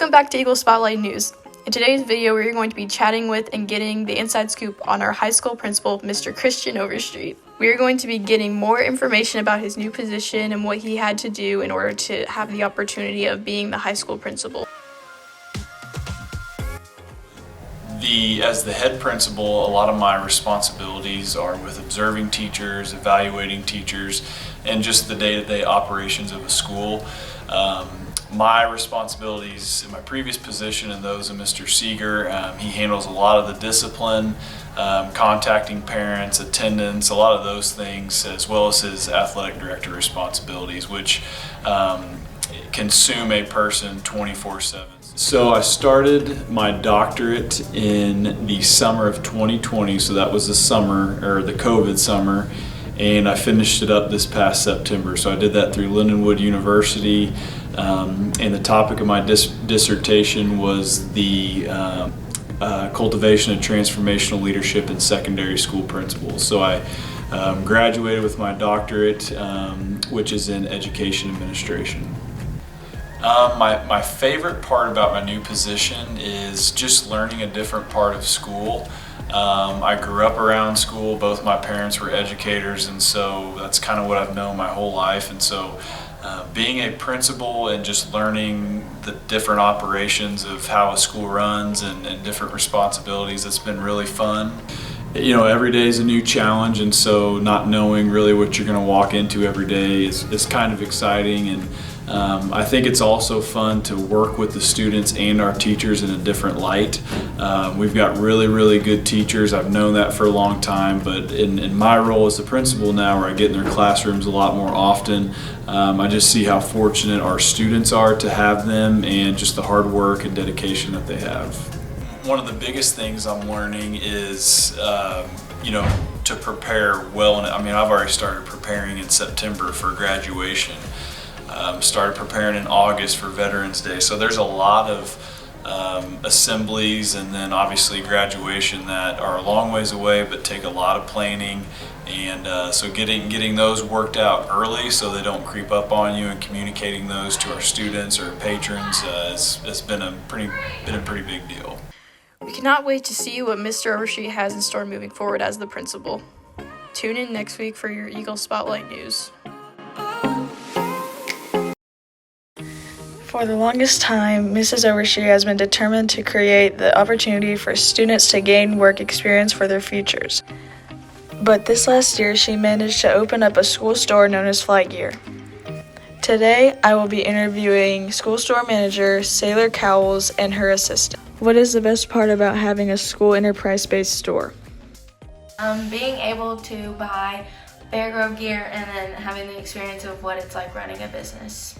Welcome back to Eagle Spotlight News. In today's video, we're going to be chatting with and getting the inside scoop on our high school principal, Mr. Christian Overstreet. We are going to be getting more information about his new position and what he had to do in order to have the opportunity of being the high school principal. As the head principal, a lot of my responsibilities are with observing teachers, evaluating teachers, and just the day-to-day operations of a school. My responsibilities in my previous position and those of Mr. Seeger, he handles a lot of the discipline, contacting parents, attendance, a lot of those things, as well as his athletic director responsibilities, which consume a person 24/7. So I started my doctorate in the summer of 2020, so that was the summer, or the COVID summer, and I finished it up this past September. So I did that through Lindenwood University, and the topic of my dissertation was the cultivation of transformational leadership in secondary school principals. So I graduated with my doctorate, which is in education administration. My favorite part about my new position is just learning a different part of school. I grew up around school. Both my parents were educators, and so that's kind of what I've known my whole life. And so being a principal and just learning the different operations of how a school runs and different responsibilities, it's been really fun. You know, every day is a new challenge, and so not knowing really what you're going to walk into every day is kind of exciting. And I think it's also fun to work with the students and our teachers in a different light. We've got really good teachers. I've known that for a long time, but in my role as the principal now, where I get in their classrooms a lot more often, I just see how fortunate our students are to have them and just the hard work and dedication that they have. One of the biggest things I'm learning is, to prepare well. I mean, I've already started preparing in September for graduation. Started preparing in August for Veterans Day. So there's a lot of assemblies and then obviously graduation that are a long ways away but take a lot of planning. And so getting those worked out early so they don't creep up on you, and communicating those to our students or patrons has been a pretty big deal. We cannot wait to see what Mr. Overstreet has in store moving forward as the principal. Tune in next week for your Eagle Spotlight News. For the longest time, Mrs. Overstreet has been determined to create the opportunity for students to gain work experience for their futures. But this last year, she managed to open up a school store known as Flight Gear. Today, I will be interviewing school store manager Sailor Cowles and her assistant. What is the best part about having a school enterprise-based store? Being able to buy Fairgrove gear and then having the experience of what it's like running a business.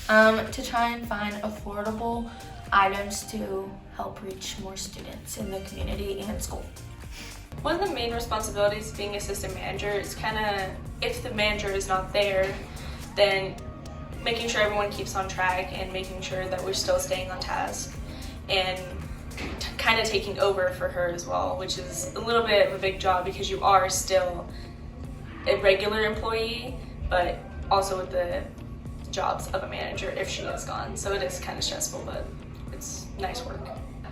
To try and find affordable items to help reach more students in the community and school. One of the main responsibilities of being assistant manager is if the manager is not there, then making sure everyone keeps on track and making sure that we're still staying on task, and kind of taking over for her as well, which is a little bit of a big job because you are still a regular employee, but also with the jobs of a manager if she is gone. So it is kind of stressful, but it's nice work.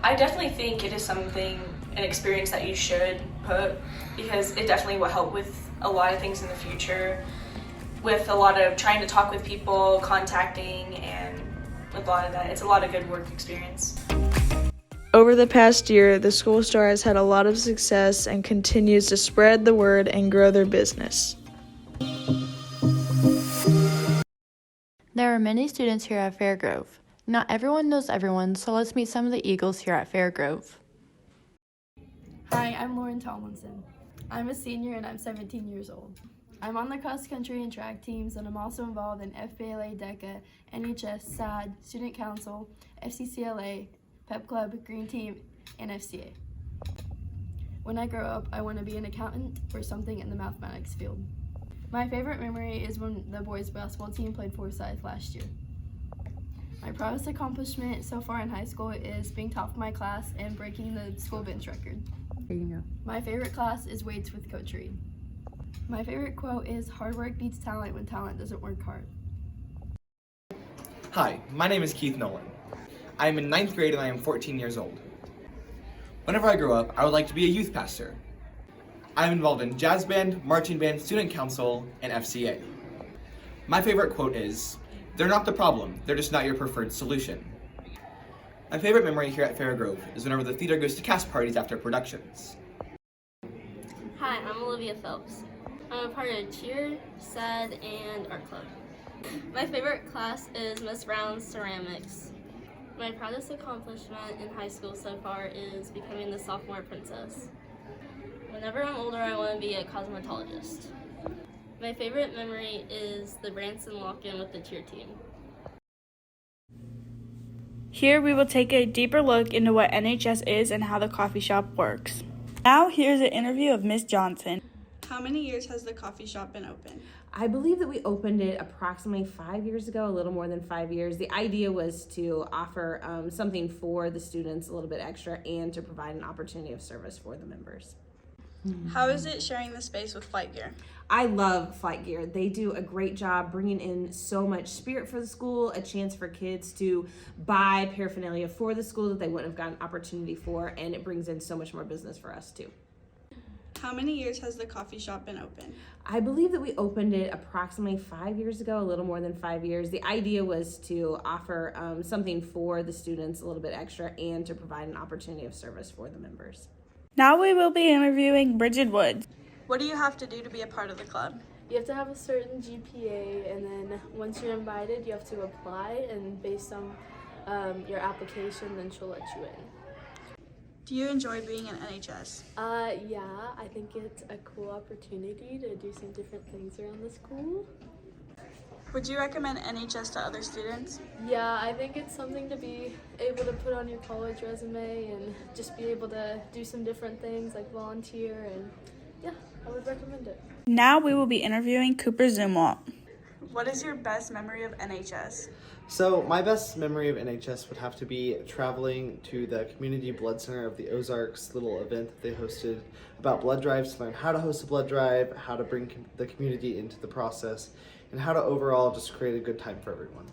I definitely think it is an experience that you should put, because it definitely will help with a lot of things in the future, with a lot of trying to talk with people, contacting, and with a lot of that. It's a lot of good work experience. Over the past year, the school store has had a lot of success and continues to spread the word and grow their business. There are many students here at Fairgrove. Not everyone knows everyone, so let's meet some of the Eagles here at Fairgrove. Hi, I'm Lauren Tomlinson. I'm a senior and I'm 17 years old. I'm on the cross country and track teams, and I'm also involved in FBLA, DECA, NHS, SAD, Student Council, FCCLA, Pep Club, Green Team, and FCA. When I grow up, I want to be an accountant or something in the mathematics field. My favorite memory is when the boys basketball team played Forsyth last year. My proudest accomplishment so far in high school is being top of my class and breaking the school bench record. There you go. My favorite class is weights with Coach Reed. My favorite quote is, "Hard work beats talent when talent doesn't work hard." Hi, my name is Keith Nolan. I am in 9th grade and I am 14 years old. Whenever I grow up, I would like to be a youth pastor. I am involved in jazz band, marching band, student council, and FCA. My favorite quote is, "They're not the problem, they're just not your preferred solution." My favorite memory here at Fairgrove is whenever the theater goes to cast parties after productions. Hi, I'm Olivia Phelps. I'm a part of cheer, SAD, and art club. My favorite class is Miss Brown's ceramics. My proudest accomplishment in high school so far is becoming the sophomore princess. Whenever I'm older, I want to be a cosmetologist. My favorite memory is the Branson lock-in with the cheer team. Here we will take a deeper look into what NHS is and how the coffee shop works. Now here's an interview of Miss Johnson. How many years has the coffee shop been open? I believe that we opened it approximately 5 years ago, a little more than 5 years. The idea was to offer something for the students, a little bit extra, and to provide an opportunity of service for the members. How is it sharing the space with Flight Gear? I love Flight Gear. They do a great job bringing in so much spirit for the school, a chance for kids to buy paraphernalia for the school that they wouldn't have gotten an opportunity for, and it brings in so much more business for us too. How many years has the coffee shop been open? I believe that we opened it approximately 5 years ago, a little more than 5 years. The idea was to offer something for the students, a little bit extra, and to provide an opportunity of service for the members. Now we will be interviewing Bridget Woods. What do you have to do to be a part of the club? You have to have a certain GPA, and then once you're invited, you have to apply, and based on your application, then she'll let you in. Do you enjoy being in NHS? Yeah, I think it's a cool opportunity to do some different things around the school. Would you recommend NHS to other students? Yeah, I think it's something to be able to put on your college resume and just be able to do some different things like volunteer, and yeah, I would recommend it. Now we will be interviewing Cooper Zumwalt. What is your best memory of NHS? So my best memory of NHS would have to be traveling to the Community Blood Center of the Ozarks little event that they hosted about blood drives, to learn how to host a blood drive, how to bring the community into the process, and how to overall just create a good time for everyone.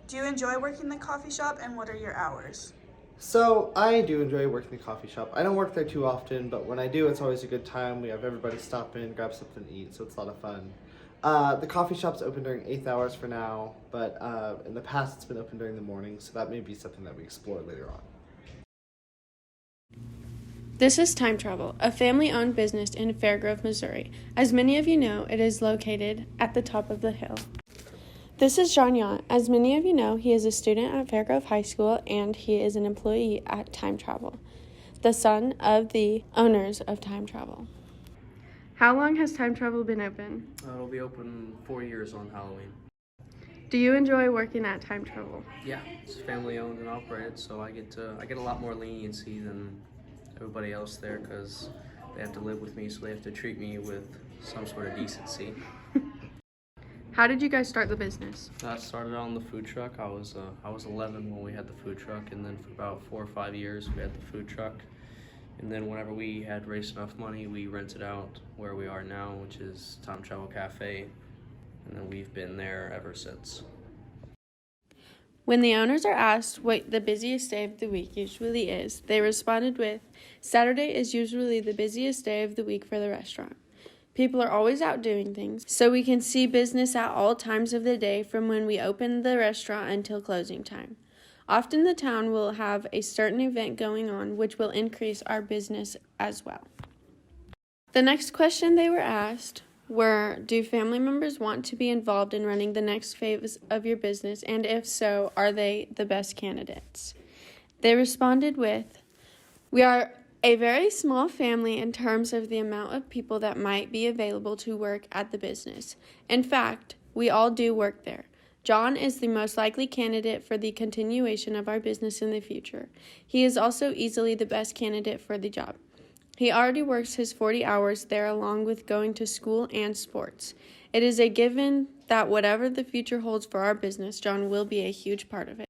Do you enjoy working the coffee shop, and what are your hours? So I do enjoy working the coffee shop. I don't work there too often, but when I do, it's always a good time. We have everybody stop in, grab something to eat, so it's a lot of fun. The coffee shop's open during 8th hours for now, but in the past it's been open during the morning, so that may be something that we explore later on. This is Time Travel, a family-owned business in Fairgrove, Missouri. As many of you know, it is located at the top of the hill. This is John Yount. As many of you know, he is a student at Fairgrove High School, and he is an employee at Time Travel, the son of the owners of Time Travel. How long has Time Travel been open? It'll be open 4 years on Halloween. Do you enjoy working at Time Travel? Yeah, it's family owned and operated, so I get a lot more leniency than everybody else there because they have to live with me, so they have to treat me with some sort of decency. How did you guys start the business? I started on the food truck. I was 11 when we had the food truck, and then for about 4 or 5 years we had the food truck. And then whenever we had raised enough money, we rented out where we are now, which is Time Travel Cafe, and then we've been there ever since. When the owners are asked what the busiest day of the week usually is, they responded with, "Saturday is usually the busiest day of the week for the restaurant. People are always out doing things, so we can see business at all times of the day from when we open the restaurant until closing time. Often the town will have a certain event going on which will increase our business as well." The next question they were asked were, do family members want to be involved in running the next phase of your business, and if so, are they the best candidates? They responded with, "We are a very small family in terms of the amount of people that might be available to work at the business. In fact, we all do work there. John is the most likely candidate for the continuation of our business in the future. He is also easily the best candidate for the job. He already works his 40 hours there along with going to school and sports. It is a given that whatever the future holds for our business, John will be a huge part of it."